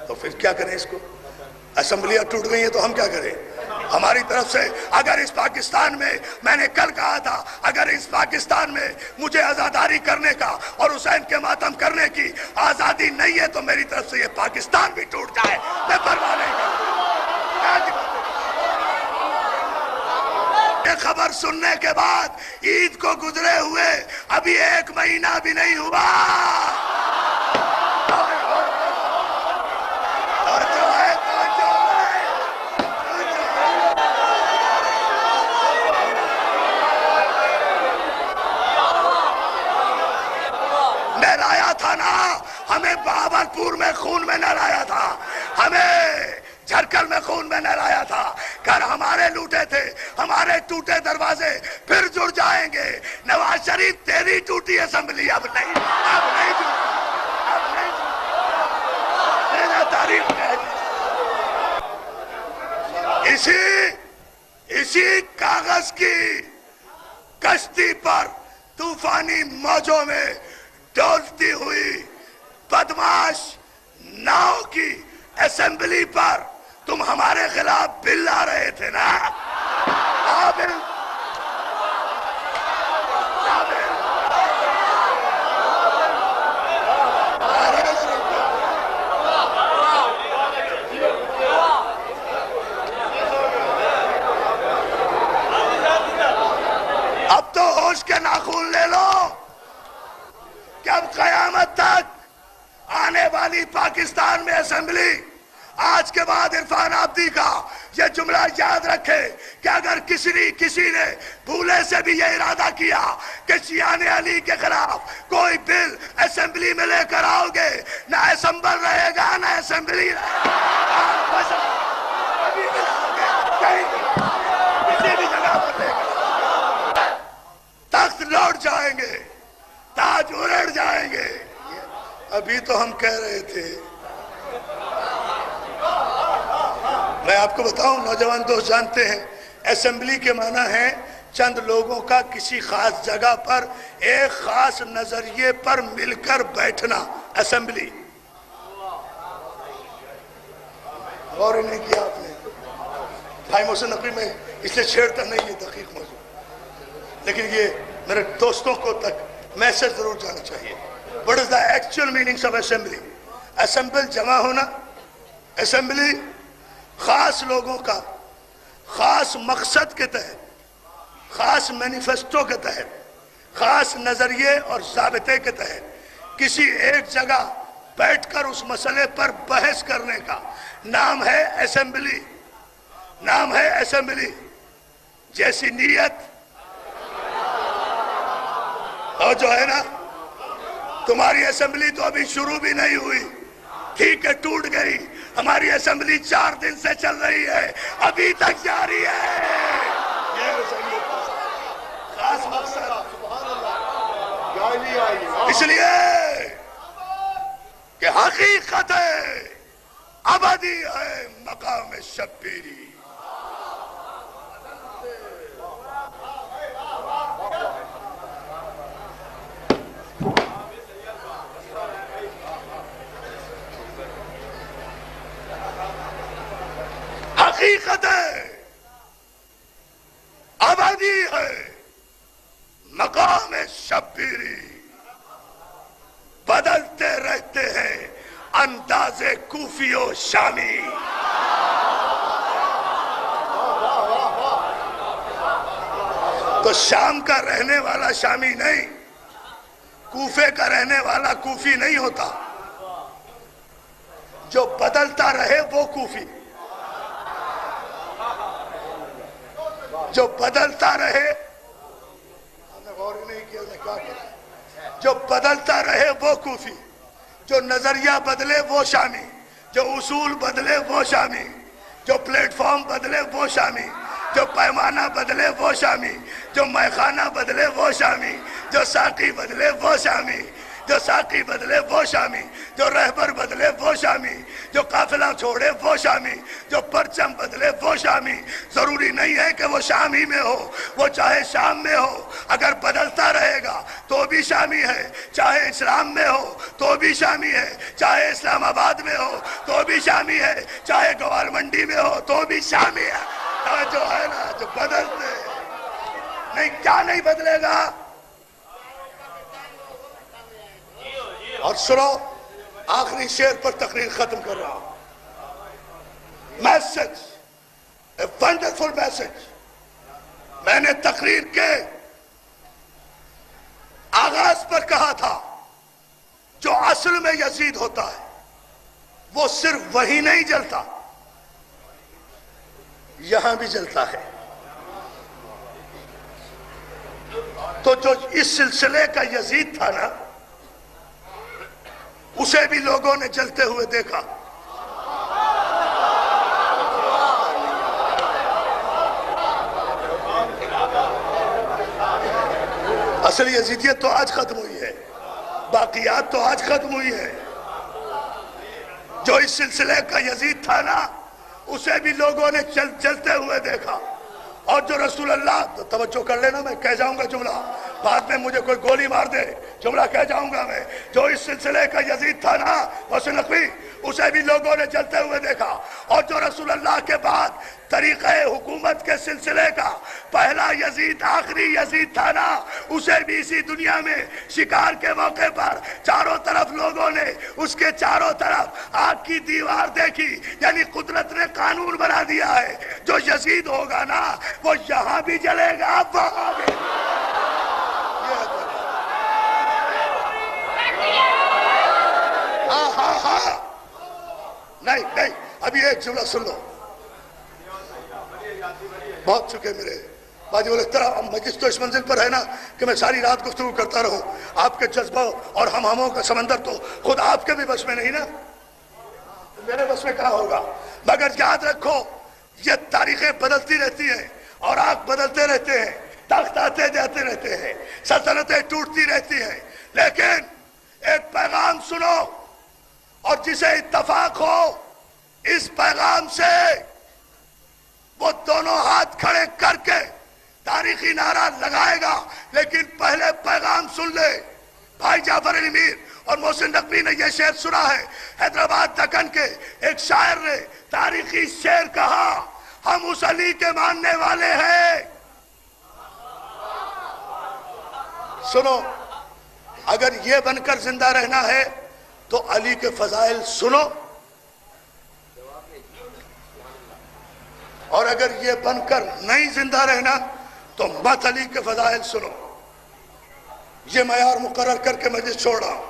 تو پھر کیا کریں اس کو؟ اسمبلیاں ٹوٹ گئی ہیں تو ہم کیا کریں؟ ہماری طرف سے اگر اس پاکستان میں نے کل کہا تھا، اگر اس پاکستان میں مجھے عزاداری کرنے کا اور حسین کے ماتم کرنے کی آزادی نہیں ہے تو میری طرف سے یہ پاکستان بھی ٹوٹ جائے، میں پرواہ نہیں کروں۔ یہ خبر سننے کے بعد عید کو گزرے ہوئے ابھی 1 مہینہ بھی نہیں ہوا، ہمیں بہاولپور میں خون میں نہلایا تھا، ہمیں جھرکل میں خون میں نہلایا تھا، گھر ہمارے لوٹے تھے، ہمارے ٹوٹے دروازے پھر جڑ جائیں گے۔ نواز شریف تیری ٹوٹی اسمبلی اب نہیں جڑ، میرا تاریخ ہے۔ اسی کاغذ کی کشتی پر طوفانی موجوں میں ڈولتی ہوئی بدماش ناؤ کی اسمبلی پر تم ہمارے خلاف بل لا رہے تھے نا؟ اب تو ہوش کے ناخن لے لو کہ اب قیامت تک آنے والی پاکستان میں اسمبلی، آج کے بعد عرفان عابدی کا یہ جملہ یاد رکھے کہ اگر کسی نے بھولے سے بھی یہ ارادہ کیا کہ شیعان علی کے خلاف کوئی بل اسمبلی میں لے کر آؤ گے، نہ اسمبل رہے گا نہ اسمبلی رہے گا، کسی بھی جگہ پر لے کر تخت لوٹ جائیں گے، تاج اڑ جائیں گے۔ ابھی تو ہم کہہ رہے تھے، میں آپ کو بتاؤں، نوجوان دوست جانتے ہیں اسمبلی کے معنی ہے چند لوگوں کا کسی خاص جگہ پر ایک خاص نظریے پر مل کر بیٹھنا، اسمبلی۔ غور ہی نہیں کیا آپ نے؟ بھائی محسن نقوی میں اس لیے چھیڑتا نہیں یہ دقیق موضوع، لیکن یہ میرے دوستوں کو تک میسج ضرور جانا چاہیے۔ What is the actual meanings of assembly? Assemble جمع ہونا، اسمبلی خاص لوگوں کا خاص مقصد کے تحت، خاص مینیفیسٹو کے تحت، خاص نظریے اور ضابطے کے تحت کسی ایک جگہ بیٹھ کر اس مسئلے پر بحث کرنے کا نام ہے اسمبلی، نام ہے اسمبلی۔ جیسی نیت اور جو ہے نا، تمہاری اسمبلی تو ابھی شروع بھی نہیں ہوئی، ٹھیک ہے ٹوٹ گئی، ہماری اسمبلی 4 دن سے چل رہی ہے، ابھی تک جاری ہے۔ خاص مقصد اس لیے کہ حقیقت ابدی ہے مقام شبیری۔ حقیقت ابدی ہے مقام شبیری، بدلتے رہتے ہیں انداز کوفی و شامی۔ تو شام کا رہنے والا شامی نہیں، کوفے کا رہنے والا کوفی نہیں ہوتا، جو بدلتا رہے وہ کوفی، جو بدلتا رہے، جو بدلتا رہے وہ کوفی، جو نظریہ بدلے وہ شامی، جو اصول بدلے وہ شامی، جو پلیٹ فارم بدلے وہ شامی، جو پیمانہ بدلے وہ شامی، جو میخانہ بدلے وہ شامی، جو ساقی بدلے وہ شامی، جو ساقی بدلے وہ شامی، جو رہبر بدلے وہ شامی، جو قافلہ چھوڑے وہ شامی، جو پرچم بدلے وہ شامی۔ ضروری نہیں ہے کہ وہ شامی میں ہو، وہ چاہے شام میں ہو، اگر بدلتا رہے گا تو بھی شامی ہے۔ چاہے اسلام میں ہو تو بھی شامی ہے، چاہے اسلام آباد میں ہو تو بھی شامی ہے، چاہے گوال منڈی میں ہو تو بھی شامی ہے۔ جو ہے نا جو بدلتے نہیں، کیا نہیں بدلے گا؟ اور سنو، آخری شعر پر تقریر ختم کر رہا ہوں۔ Message, a wonderful message. میں نے تقریر کے آغاز پر کہا تھا جو اصل میں یزید ہوتا ہے وہ صرف وہی نہیں جلتا، یہاں بھی جلتا ہے۔ تو جو اس سلسلے کا یزید تھا نا، اسے بھی لوگوں نے جلتے ہوئے دیکھا۔ اصل یزیدیت تو آج ختم ہوئی ہے، باقیات تو آج ختم ہوئی ہے۔ جو اس سلسلے کا یزید تھا نا، اسے بھی لوگوں نے جلتے ہوئے دیکھا۔ اور جو رسول اللہ، تو توجہ کر لینا، میں کہہ جاؤں گا جملہ، بعد میں مجھے کوئی گولی مار دے، جملہ کہہ جاؤں گا میں۔ جو اس سلسلے کا یزید تھا نا محسن نقوی، اسے بھی لوگوں نے جلتے ہوئے دیکھا۔ اور جو رسول اللہ کے بعد طریقہ حکومت کے سلسلے کا پہلا یزید، آخری یزید تھا نا، اسے بھی اسی دنیا میں شکار کے موقع پر چاروں طرف لوگوں نے اس کے چاروں طرف آگ کی دیوار دیکھی، یعنی قدرت نے قانون بنا دیا ہے، جو یزید ہوگا نا وہ یہاں بھی جلے گا، وہاں بھی۔ ہاں نہیں، ابھی ایک جملہ سن لو۔ بہت چکے میرے باجی الاحترام، مجلس تو اس منزل پر ہے نا کہ میں ساری رات گفتگو کرتا رہوں۔ آپ کے جذبوں اور ہموں کا سمندر تو خود آپ کے بھی بس میں نہیں نا، میرے بس میں کہاں ہوگا؟ مگر یاد رکھو، یہ تاریخیں بدلتی رہتی ہیں اور آپ بدلتے رہتے ہیں، تخت آتے جاتے رہتے ہیں، سلطنتیں ٹوٹتی رہتی ہیں، لیکن ایک پیغام سنو، اور جسے اتفاق ہو اس پیغام سے وہ دونوں ہاتھ کھڑے کر کے تاریخی نعرہ لگائے گا، لیکن پہلے پیغام سن لے۔ بھائی جعفر علی میر اور محسن نقوی نے یہ شعر سنا ہے، حیدرآباد دکن کے ایک شاعر نے تاریخی شعر کہا، ہم اس علی کے ماننے والے ہیں۔ سنو، اگر یہ بن کر زندہ رہنا ہے تو علی کے فضائل سنو، اور اگر یہ بن کر نہیں زندہ رہنا تو مت علی کے فضائل سنو۔ یہ معیار مقرر کر کے مجلس چھوڑ رہا ہوں،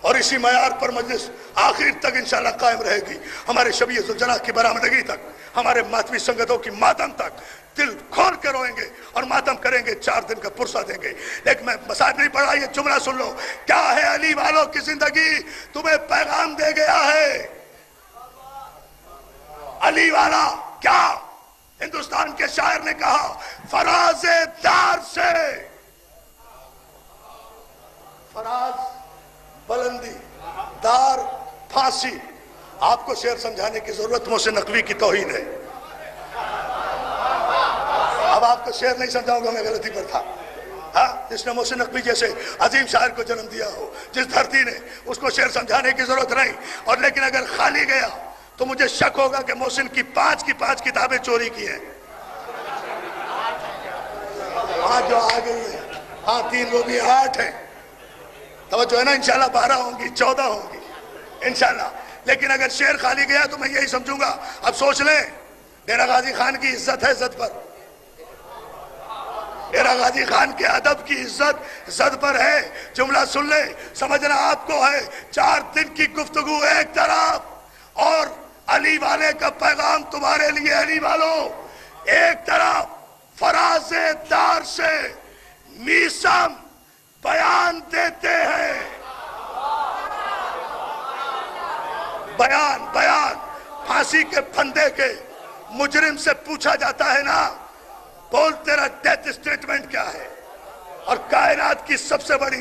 اور اسی معیار پر مجلس آخر تک انشاءاللہ قائم رہے گی، ہمارے شبیہ ذوالجناح کی برآمدگی تک، ہمارے ماتمی سنگتوں کی ماتم تک۔ دل کھول کے روئیں گے اور ماتم کریں گے، 4 دن کا پرسہ دیں گے۔ لیکن میں مسائل نہیں پڑھا، یہ جملہ سن لو، کیا ہے علی والوں کی زندگی تمہیں پیغام دے گیا ہے۔ علی والا کیا؟ ہندوستان کے شاعر نے کہا، فراز دار سے، فراز بلندی، دار پھانسی۔ آپ کو شعر سمجھانے کی ضرورت محسن نقوی کی توہین ہے۔ اب آپ کو شعر نہیں سمجھاؤں گا، میں غلطی پر تھا۔ ہاں، جس نے محسن نقوی جیسے عظیم شاعر کو جنم دیا ہو، جس دھرتی نے، اس کو شعر سمجھانے کی ضرورت نہیں۔ اور لیکن اگر خالی گیا تو مجھے شک ہوگا کہ محسن کی 5 کتابیں چوری کی ہیں۔ ہاں جو آ گئی ہیں، ہاں 3 وہ بھی 8 ہیں، توجہ ہے نا، انشاءاللہ 12 ہوں گی، 14 ہوں گی انشاءاللہ۔ لیکن اگر شعر خالی گیا تو میں یہی سمجھوں گا، اب سوچ لیں، ڈیرہ غازی خان کی عزت ہے زد پر، ڈیرہ غازی خان کے ادب کی عزت زد پر ہے۔ جملہ سن لیں، سمجھنا آپ کو ہے، 4 دن کی گفتگو ایک طرف، اور علی والے کا پیغام تمہارے لیے، علی والوں ایک طرف، فراز دار سے میسم بیان دیتے ہیں۔ بیان پھانسی کے پھندے کے مجرم سے پوچھا جاتا ہے نا، بول تیرا ڈیتھ اسٹیٹمنٹ کیا ہے؟ اور کائنات کی سب سے بڑی